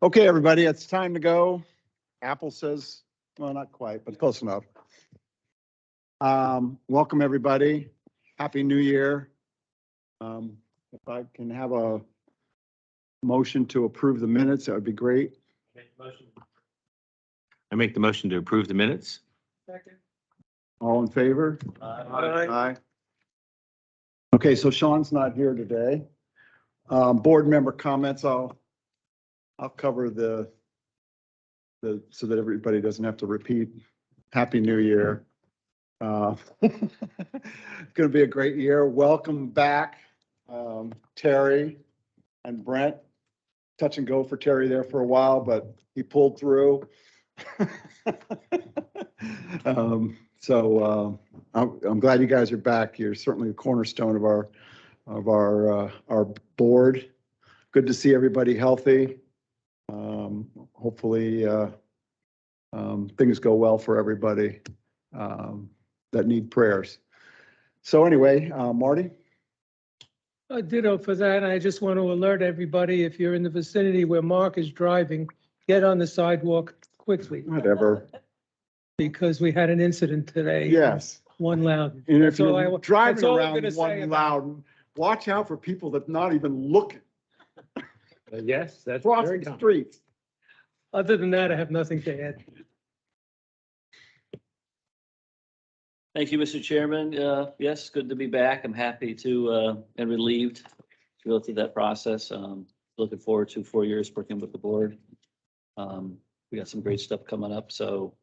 Okay, everybody, it's time to go. Apple says, well, not quite, but close enough. Welcome, everybody. Happy New Year. If I can have a motion to approve the minutes, that would be great. I make the motion to approve the minutes. Second. All in favor? Aye. Okay, so Sean's not here today. Board member comments, I'll cover the so that everybody doesn't have to repeat. Happy New Year. It's going to be a great year. Welcome back, Terry and Brent. Touch and go for Terry there for a while, but he pulled through. I'm glad you guys are back. You're certainly the cornerstone of our board. Good to see everybody healthy. Hopefully things go well for everybody that need prayers. So anyway, Marty? Ditto for that. I just want to alert everybody, if you're in the vicinity where Mark is driving, get on the sidewalk quickly, Whatever. because we had an incident today. Yes. One loud. And if That's all you're that's driving all I'm around gonna say one about loud, watch out for people that not even looking, Yes, that's crossing streets. Other than that, I have nothing to add. Thank you, Mr. Chairman. Yes, good to be back. I'm happy to, and relieved to go through that process. Looking forward to 4 years working with the board. We got some great stuff coming up, so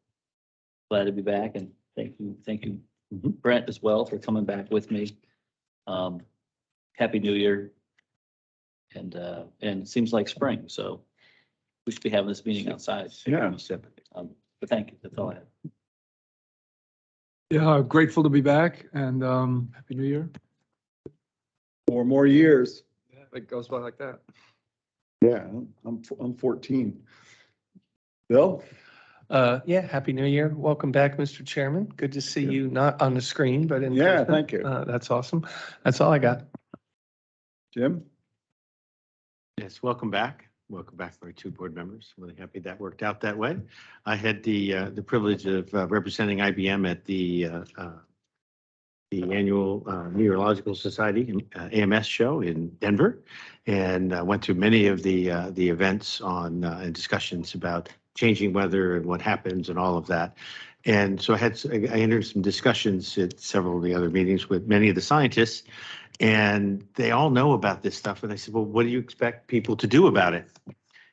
glad to be back, and thank you, Brent, as well, for coming back with me. Happy New Year. And it seems like spring, so we should be having this meeting outside. Yeah. But thank you. That's all I have. Yeah, grateful to be back, and Happy New Year. 4 more years. It goes by like that. Yeah, I'm 14. Bill? Yeah, Happy New Year. Welcome back, Mr. Chairman. Good to see you, not on the screen, but in Yeah, person. thank you. That's awesome. That's all I got. Jim? Yes, welcome back. Welcome back, our 2 board members. Really happy that worked out that way. I had the privilege of representing IBM at the annual Meteorological Society AMS show in Denver, and went to many of the events on and discussions about changing weather and what happens and all of that. And so I entered some discussions at several of the other meetings with many of the scientists, and they all know about this stuff. And I said, well, what do you expect people to do about it?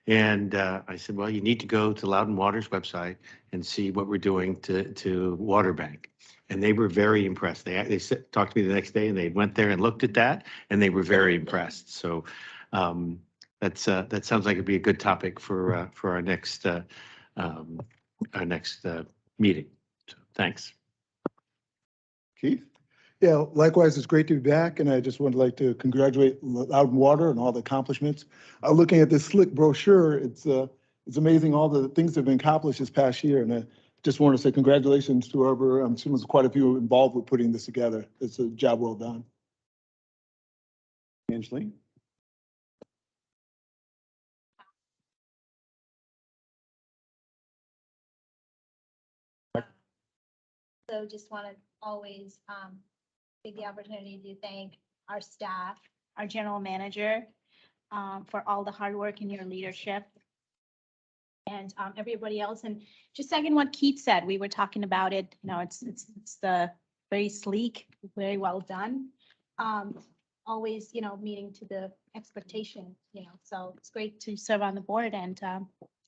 And I said, well, you need to go to Loudon Water's website and see what we're doing to Water Bank. And they were very impressed. They talked to me the next day, and they went there and looked at that, and they were very impressed. So that sounds like it'd be a good topic for our next meeting. So, thanks. Keith? Yeah, likewise, it's great to be back, and I just would like to congratulate Loudon Water and all the accomplishments. Looking at this slick brochure, it's amazing all the things that have been accomplished this past year, and I just want to say congratulations to whoever, I'm assuming there's quite a few involved with putting this together. It's a job well done. Angeline? So just want to always take the opportunity to thank our staff, our general manager, for all the hard work in your leadership. And everybody else. And just second what Keith said, we were talking about it, it's the very sleek, very well done. Always, meeting to the expectation, so it's great to serve on the board, and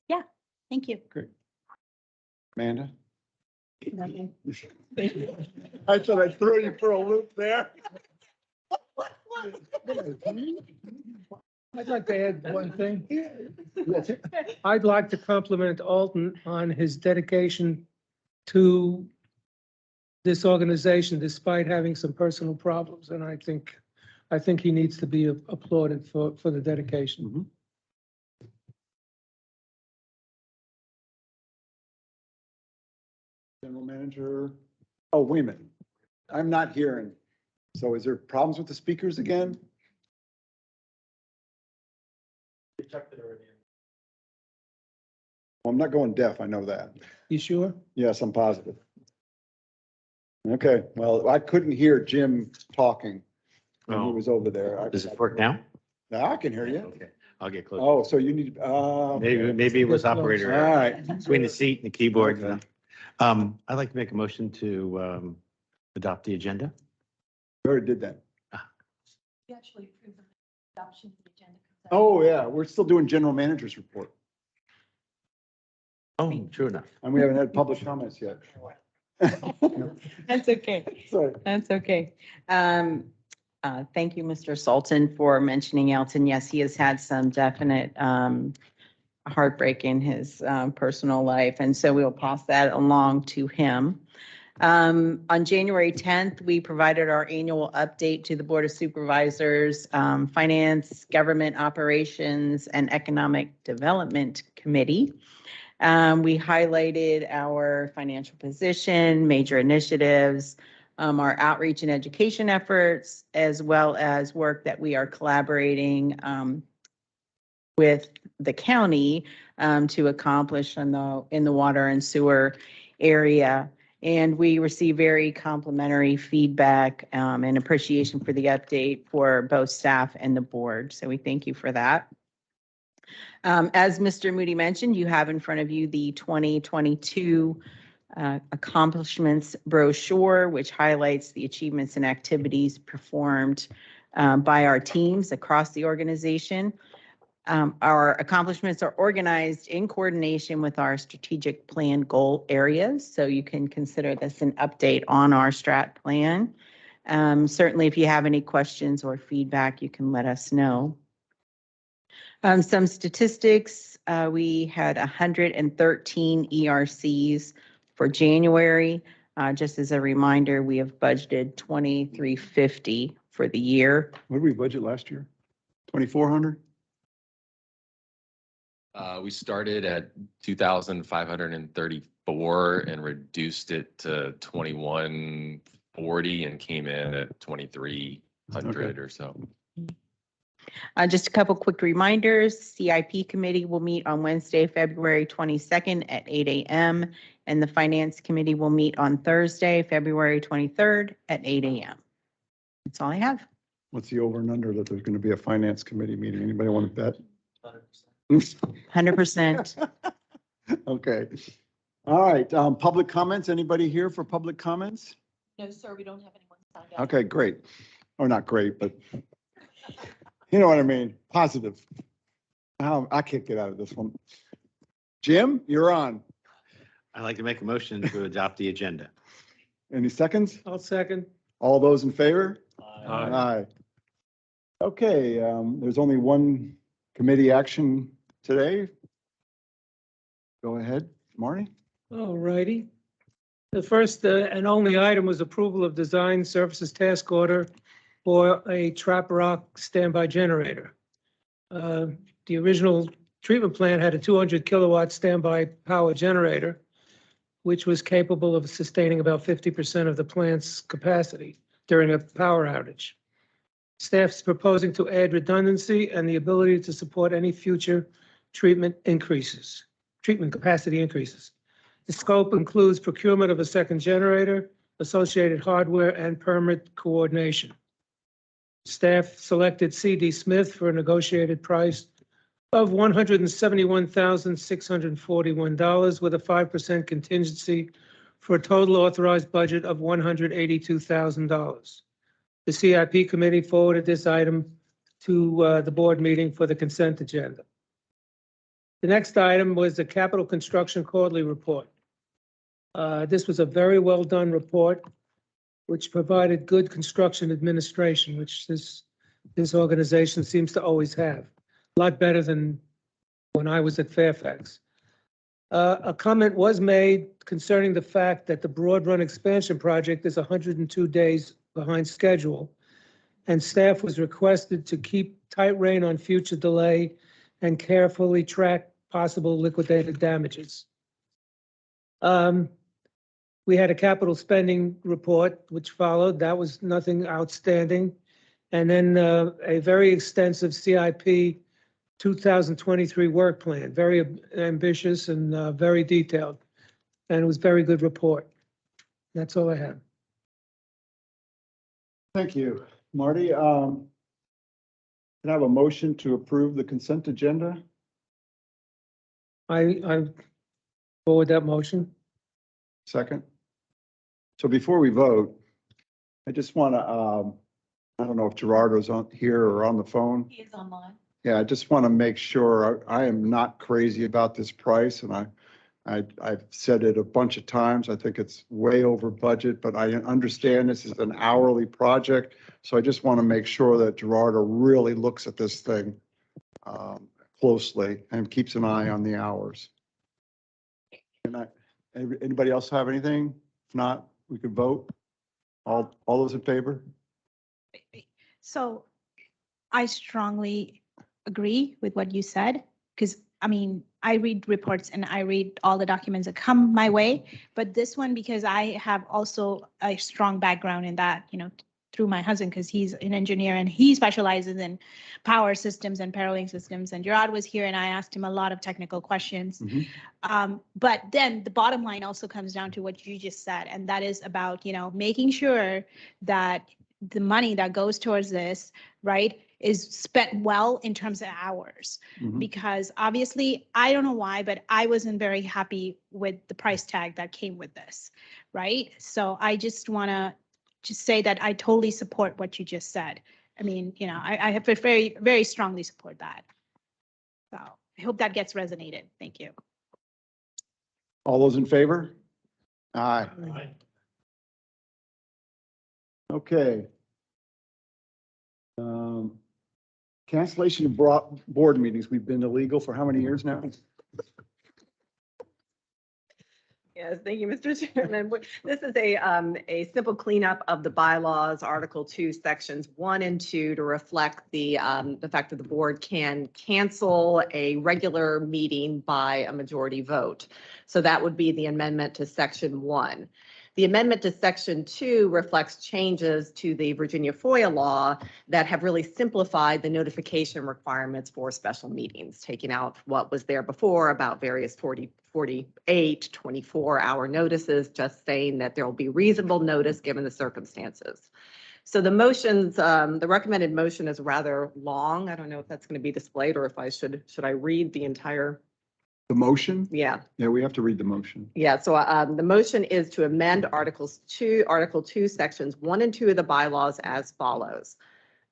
yeah, thank you. Great. Amanda? I thought I'd throw you for a loop there. I'd like to add one thing. I'd like to compliment Alton on his dedication to this organization despite having some personal problems. And I think he needs to be applauded for the dedication. General manager. Oh, wait a minute. I'm not hearing. So is there problems with the speakers again? Well, I'm not going deaf, I know that. You sure? Yes, I'm positive. Okay, well, I couldn't hear Jim talking when he Oh. was over there. Does it work now? Now I can hear you. Okay, I'll get close. Oh, so you need, Maybe it was Get close. operator all error right. between the seat and the keyboard. Okay. I'd like to make a motion to adopt the agenda. We already did that. We actually approved the adoption of the agenda. Oh, yeah, we're still doing general manager's report, Oh, true enough. and we haven't had public comments yet. That's okay. Sorry. That's okay. Thank you, Mr. Sultan, for mentioning Elton. Yes, he has had some definite heartbreak in his personal life, and so we'll pass that along to him. On January 10th, we provided our annual update to the Board of Supervisors, Finance, Government Operations, and Economic Development Committee. We highlighted our financial position, major initiatives, our outreach and education efforts, as well as work that we are collaborating with the county to accomplish in the water and sewer area. And we receive very complimentary feedback and appreciation for the update for both staff and the board. So we thank you for that. As Mr. Moody mentioned, you have in front of you the 2022 accomplishments brochure, which highlights the achievements and activities performed by our teams across the organization. Our accomplishments are organized in coordination with our strategic plan goal areas. So you can consider this an update on our strat plan. Certainly, if you have any questions or feedback, you can let us know. Some statistics, we had 113 ERCs for January. Just as a reminder, we have budgeted 2,350 for the year. What did we budget last year? 2,400? We started at 2,534 and reduced it to 2,140 and came in at 2,300 or so. Just a couple quick reminders. CIP committee will meet on Wednesday, February 22nd at 8 a.m. And the finance committee will meet on Thursday, February 23rd at 8 a.m. That's all I have. What's the over and under that there's going to be a finance committee meeting? Anybody want to bet? 100%. Okay. All right, public comments. Anybody here for public comments? No, sir, we don't have anyone signed up. Okay, great. Or not great, but you know what I mean? Positive. I can't get out of this one. Jim, you're on. I'd like to make a motion to adopt the agenda. Any seconds? I'll second. All those in favor? Aye. Aye. Okay, there's only one committee action today. Go ahead, Marty. All righty. The first and only item was approval of design services task order for a trap rock standby generator. The original treatment plant had a 200 kilowatt standby power generator, which was capable of sustaining about 50% of the plant's capacity during a power outage. Staff's proposing to add redundancy and the ability to support any future treatment capacity increases. The scope includes procurement of a second generator, associated hardware, and permit coordination. Staff selected C.D. Smith for a negotiated price of $171,641 with a 5% contingency for a total authorized budget of $182,000. The CIP committee forwarded this item to the board meeting for the consent agenda. The next item was the capital construction quarterly report. This was a very well done report, which provided good construction administration, which this organization seems to always have. A lot better than when I was at Fairfax. A comment was made concerning the fact that the Broad Run expansion project is 102 days behind schedule, and staff was requested to keep tight rein on future delay and carefully track possible liquidated damages. We had a capital spending report which followed. That was nothing outstanding. And then a very extensive CIP 2023 work plan, very ambitious and very detailed. And it was a very good report. That's all I have. Thank you, Marty. Can I have a motion to approve the consent agenda? I forward that motion. Second. So before we vote, I just want to, I don't know if Gerardo's on here or on the phone. He is online. Yeah, I just want to make sure I am not crazy about this price, and I've said it a bunch of times. I think it's way over budget, but I understand this is an hourly project. So I just want to make sure that Gerardo really looks at this thing closely and keeps an eye on the hours. Anybody else have anything? If not, we could vote. All those in favor? So I strongly agree with what you said, because I mean, I read reports and I read all the documents that come my way, but this one, because I have also a strong background in that, you know, through my husband, because he's an engineer and he specializes in power systems and paralleling systems. And Gerard was here and I asked him a lot of technical questions. But then the bottom line also comes down to what you just said, and that is about, you know, making sure that the money that goes towards this, right, is spent well in terms of hours. Because obviously, I don't know why, but I wasn't very happy with the price tag that came with this, right? So I just want to just say that I totally support what you just said. I mean, you know, I have very, very strongly support that. So I hope that gets resonated. Thank you. All those in favor? Aye. Okay. Cancellation of board meetings. We've been illegal for how many years now? Yes, thank you, Mr. Chairman. This is a simple cleanup of the bylaws, Article 2, Sections 1 and 2, to reflect the fact that the board can cancel a regular meeting by a majority vote. So that would be the amendment to Section 1. The amendment to Section 2 reflects changes to the Virginia FOIA law that have really simplified the notification requirements for special meetings, taking out what was there before about various 48, 24-hour notices, just saying that there will be reasonable notice given the circumstances. So the motions, the recommended motion is rather long. I don't know if that's going to be displayed or if I should I read the entire? The motion? Yeah. Yeah, we have to read the motion. Yeah, so the motion is to amend Article 2, Sections 1 and 2 of the bylaws as follows.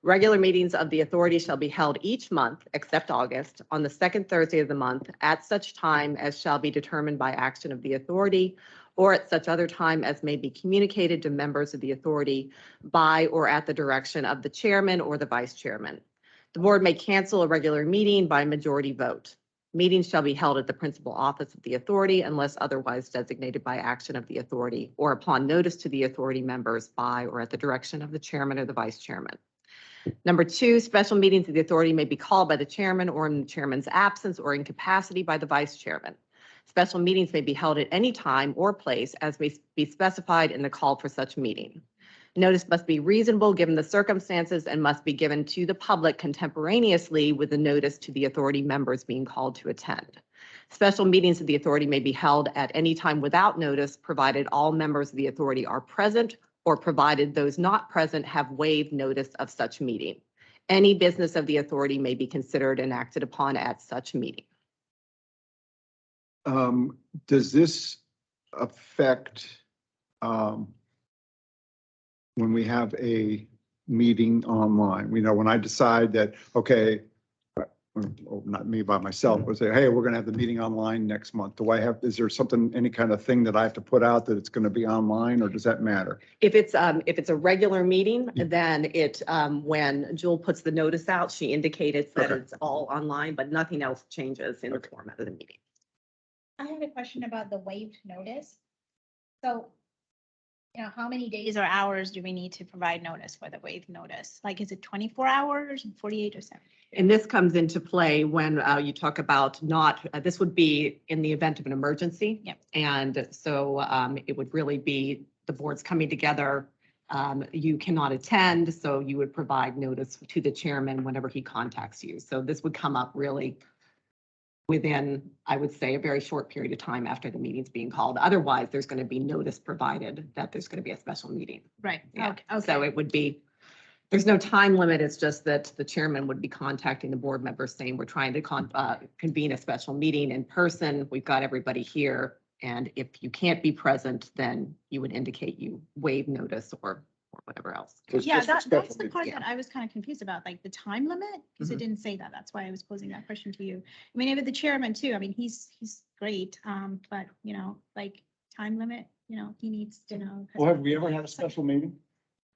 Regular meetings of the authority shall be held each month, except August, on the second Thursday of the month, at such time as shall be determined by action of the authority, or at such other time as may be communicated to members of the authority by or at the direction of the chairman or the vice chairman. The board may cancel a regular meeting by majority vote. Meetings shall be held at the principal office of the authority unless otherwise designated by action of the authority or upon notice to the authority members by or at the direction of the chairman or the vice chairman. Number 2, special meetings of the authority may be called by the chairman or in the chairman's absence or incapacity by the vice chairman. Special meetings may be held at any time or place as may be specified in the call for such meeting. Notice must be reasonable given the circumstances and must be given to the public contemporaneously with the notice to the authority members being called to attend. Special meetings of the authority may be held at any time without notice, provided all members of the authority are present or provided those not present have waived notice of such meeting. Any business of the authority may be considered and acted upon at such meeting. Does this affect when we have a meeting online? We know when I decide that, okay, not me by myself, but say, hey, we're going to have the meeting online next month. Do I have, is there something, any kind of thing that I have to put out that it's going to be online, or does that matter? If it's a regular meeting, then it, when Jewel puts the notice out, she indicated that it's all online, but nothing else changes in the format of the meeting. I have a question about the waived notice. So, you know, how many days or hours do we need to provide notice for the waived notice? Like, is it 24 hours, 48 or 7? And this comes into play when you talk about not, this would be in the event of an emergency. Yep. And so it would really be the boards coming together You cannot attend, so you would provide notice to the chairman whenever he contacts you. So this would come up really within, I would say, a very short period of time after the meeting's being called. Otherwise, there's going to be notice provided that there's going to be a special meeting. Right, Yeah. okay, So okay. it would be, there's no time limit. It's just that the chairman would be contacting the board members saying, we're trying to convene a special meeting in person. We've got everybody here. And if you can't be present, then you would indicate you waive notice or whatever else. So it's Yeah, just a that's special the meeting. part that I was kind of confused about, like the time limit, because it didn't say that. That's why I was posing that question to you. I mean, even the chairman too, I mean, he's great, but like time limit, he needs to know. Well, have we ever had a special meeting?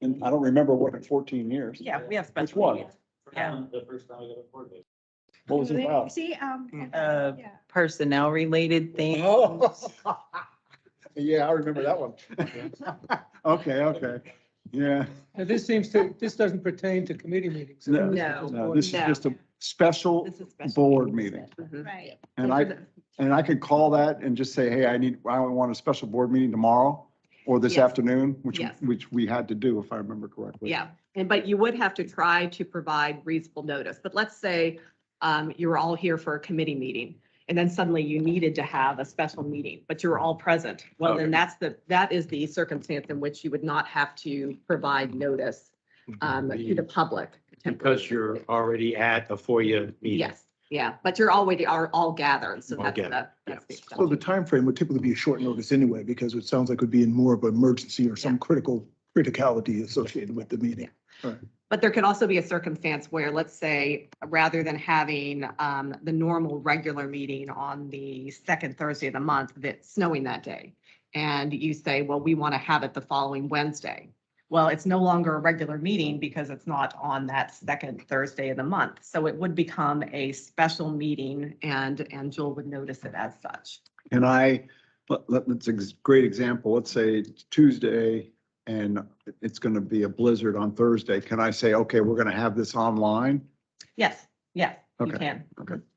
And I don't remember what in 14 years. Yeah, we have Which special one? meetings. Yeah. The first time I got a board meeting. What was it about? See, Uh, yeah. Personnel related things. Oh. Yeah, I remember that one. Okay, yeah. Now, this doesn't pertain to committee meetings. No, No, this is no. just a special This is special board meetings. meeting. Mhm. Right. And I could call that and just say, hey, I want a special board meeting tomorrow or this Yes. afternoon, which Yes. we had to do, if I remember correctly. Yeah, but you would have to try to provide reasonable notice. But let's say you were all here for a committee meeting and then suddenly you needed to have a special meeting, but you were all present. Well, then that is the circumstance in which you would not have to provide notice to the public. Because you're already at a FOIA meeting. Yes, yeah, but you're already are all gathered, so All that's gathered, that's the So the exception. time frame would typically be a short notice anyway, because it sounds like it would be in more of an emergency or some criticality associated with the meeting. But there could also be a circumstance where, let's say, rather than having the normal regular meeting on the second Thursday of the month, that's snowing that day. And you say, well, we want to have it the following Wednesday. Well, it's no longer a regular meeting because it's not on that second Thursday of the month. So it would become a special meeting and Joel would notice it as such. And that's a great example. Let's say it's Tuesday and it's going to be a blizzard on Thursday. Can I say, okay, we're going to have this online? Yes, yes, you Okay. can.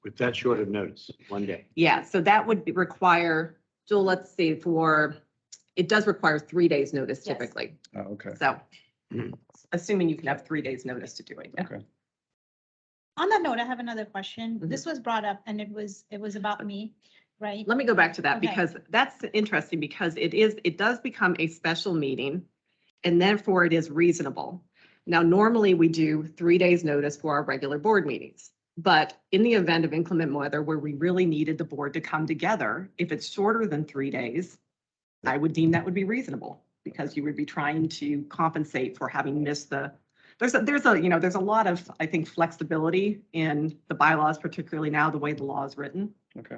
With that short of notice, one day. Yeah, so that would require, Joel, let's see, it does require 3 days notice Yes. typically. Oh, okay. So Mhm. assuming you can have 3 days notice to do it. Okay. On that note, I have another question. Mhm. This was brought up and it was about me, right? Let me go back to that Okay. because that's interesting because it does become a special meeting and therefore it is reasonable. Now, normally we do 3 days notice for our regular board meetings. But in the event of inclement weather where we really needed the board to come together, if it's shorter than 3 days, I would deem that would be reasonable because you would be trying to compensate for having missed there's a lot of, I think, flexibility in the bylaws, particularly now, the way the law is written. Okay.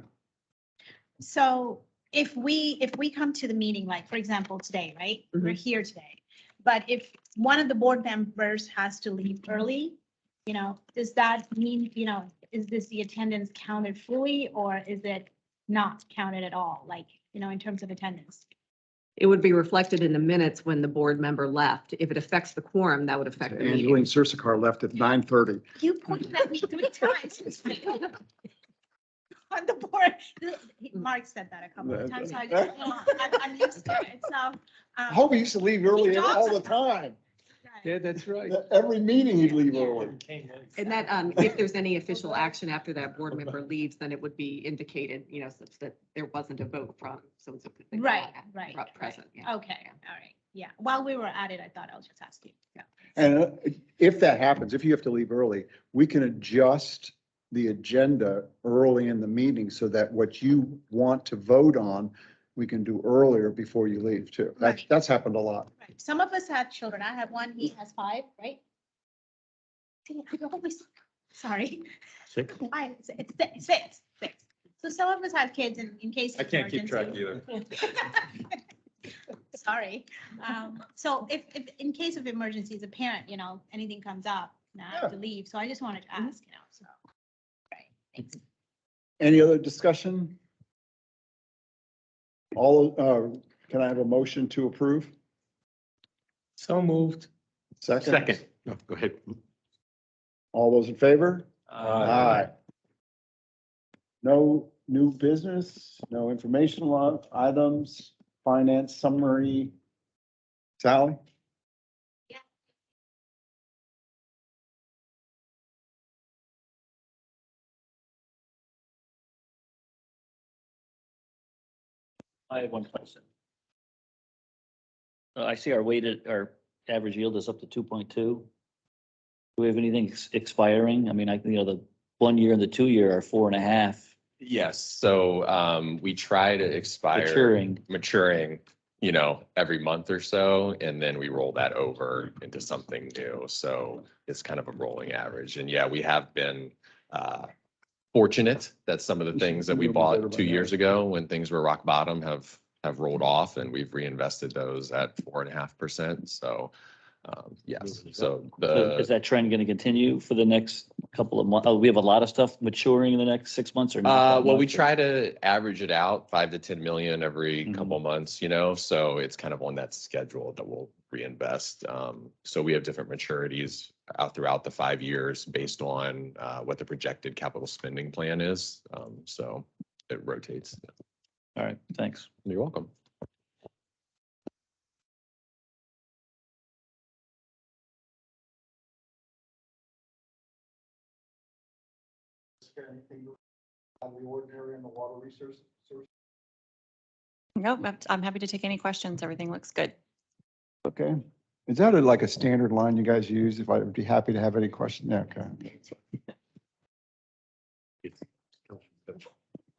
So if we come to the meeting, like, for example, today, right? We're Mhm. here today. But if one of the board members has to leave early, does that mean, is this the attendance counted fully or is it not counted at all? Like, in terms of attendance? It would be reflected in the minutes when the board member left. If it affects the quorum, that would affect the meeting. Angeline Sursakar left at 9:30. You pointed at me 3 times. On the board, Mark said that a couple of times, so I just, I'm used to it, so. Hope he used to leave early all the time. Yeah, that's right. Every meeting he'd leave early. And that, if there's any official action after that board member leaves, then it would be indicated, such that there wasn't a vote from so-and-so. Right. Present, yeah. Okay, all right, yeah. While we were at it, I thought I was just asking. Yeah. And if that happens, if you have to leave early, we can adjust the agenda early in the meeting so that what you want to vote on, we can do earlier before you leave too. Right. That's happened a lot. Right. Some of us have children. I have one, he has 5, right? See, I always, sorry. 6? Why? It's six. So some of us have kids in case. I can't keep track emergency. either. Sorry. So if in case of emergency, as a parent, anything comes up, now I have to leave. So I just wanted to ask, so. Right. Thanks. Any other discussion? Can I have a motion to approve? So moved. Second. No, go ahead. All those in favor? Aye. No new business, no information items, finance summary. Sally? I have one question. I see our average yield is up to 2.2. Do we have anything expiring? I mean, the 1 year and the 2 year are 4.5 Yes, so we try to expire. maturing. Every month or so, and then we roll that over into something new. So it's kind of a rolling average. And yeah, we have been fortunate that some of the things that we bought 2 years ago when things were rock bottom have rolled off, and we've reinvested those at 4.5%. So yes, so So is the that trend going to continue for the next couple of months? Oh, we have a lot of stuff maturing in the next 6 months or not? that well, we much? try to average it out 5 to 10 million every Mhm. couple months, so it's kind of on that schedule that we'll reinvest. So we have different maturities out throughout the 5 years based on what the projected capital spending plan is. So it rotates. All right, thanks. You're welcome. Anything out of the ordinary in the water resource? Nope, I'm happy to take any questions. Everything looks good. Okay. Is that like a standard line you guys use? If I'd be happy to have any question. Yeah, okay.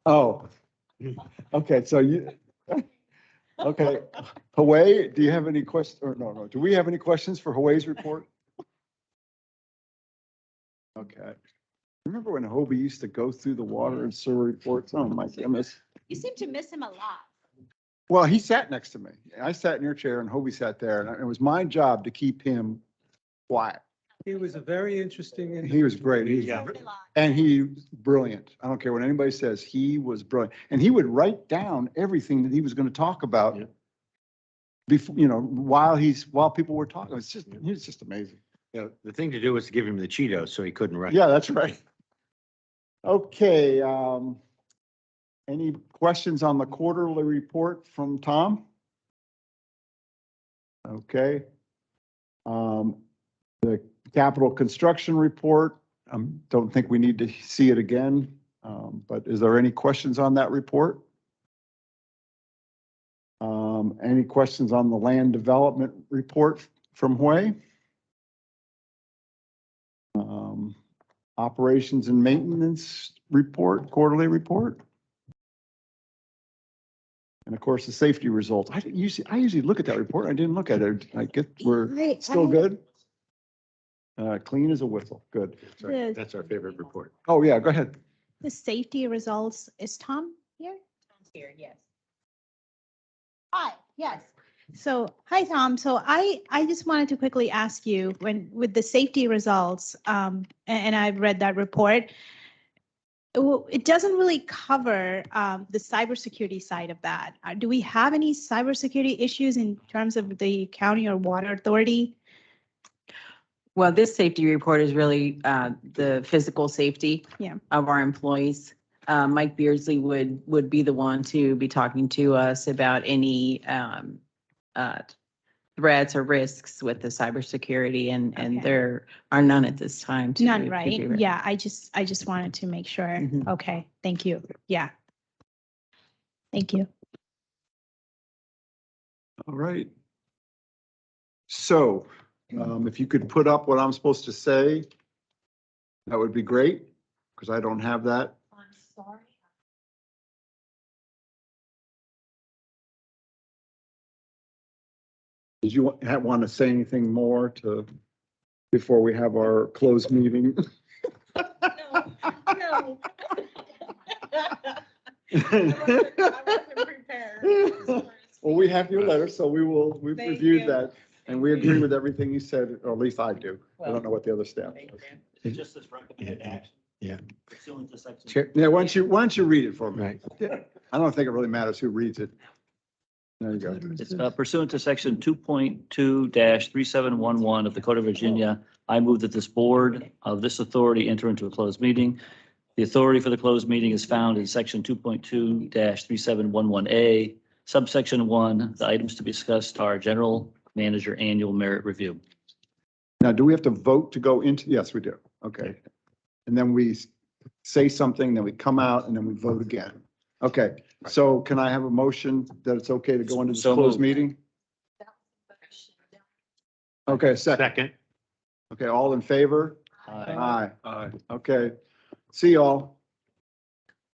Oh, okay. So okay. Hawaii, do you have any questions? Or no. Do we have any questions for Hawaii's report? Okay. Remember when Hobie used to go through the water and sewer reports? Oh, my goodness. You seem to miss him a lot. Well, he sat next to me. I sat in your chair and Hobie sat there, and it was my job to keep him quiet. He was a very interesting. He was great. Learned a lot. And he was brilliant. I don't care what anybody says. He was brilliant. And he would write down everything that he was going to talk about before, while people were talking. He's just amazing. Yeah, the thing to do was to give him the Cheetos so he couldn't write. Yeah, that's right. Okay, any questions on the quarterly report from Tom? Okay. The capital construction report, don't think we need to see it again. But is there any questions on that report? Any questions on the land development report from Hue? Operations and maintenance report, quarterly report. And of course, the safety results. I usually look at that report. I didn't look at it. I get, we're still good. Clean as a whistle. Good. That's our favorite report. Oh, yeah, go ahead. The safety results, is Tom here? Tom's here, yes. Hi, yes. So, hi, Tom. So I just wanted to quickly ask you, with the safety results, and I've read that report, it doesn't really cover the cybersecurity side of that. Do we have any cybersecurity issues in terms of the county or water authority? Well, this safety report is really the physical safety of our employees. Mike Beardsley would be the one to be talking to us about any threats or risks with the cybersecurity, and Okay. there are none at this time. None, to right? be Yeah, I just wanted to make sure. Mhm. Okay, thank you. Yeah. Thank you. All right. So, if you could put up what I'm supposed to say, that would be great, because I don't have that. I'm sorry. Did you want to say anything more before we have our closed meeting? No. Well, we have your letter, so we've Thank reviewed you. that, and we agree with everything you said, or at least I do. I don't know what the other staff Thank does. you. Just this recommended action. Yeah. Pursuant to section. Chair- Yeah, why don't you read it for me? Right. I don't think it really matters who reads it. There you go. It's pursuant to section 2.2-3711 of the Code of Virginia. I move that this board of this authority enter into a closed meeting. The authority for the closed meeting is found in section 2.2-3711A, subsection 1. The items to be discussed are general manager annual merit review. Now, do we have to vote to go into? Yes, we do. Okay. And then we say something, then we come out, and then we vote again. Okay, so can I have a motion that it's okay to go into this So closed moved. meeting? Okay, second. Second. Okay, all in favor? Aye. Aye. Okay, see y'all.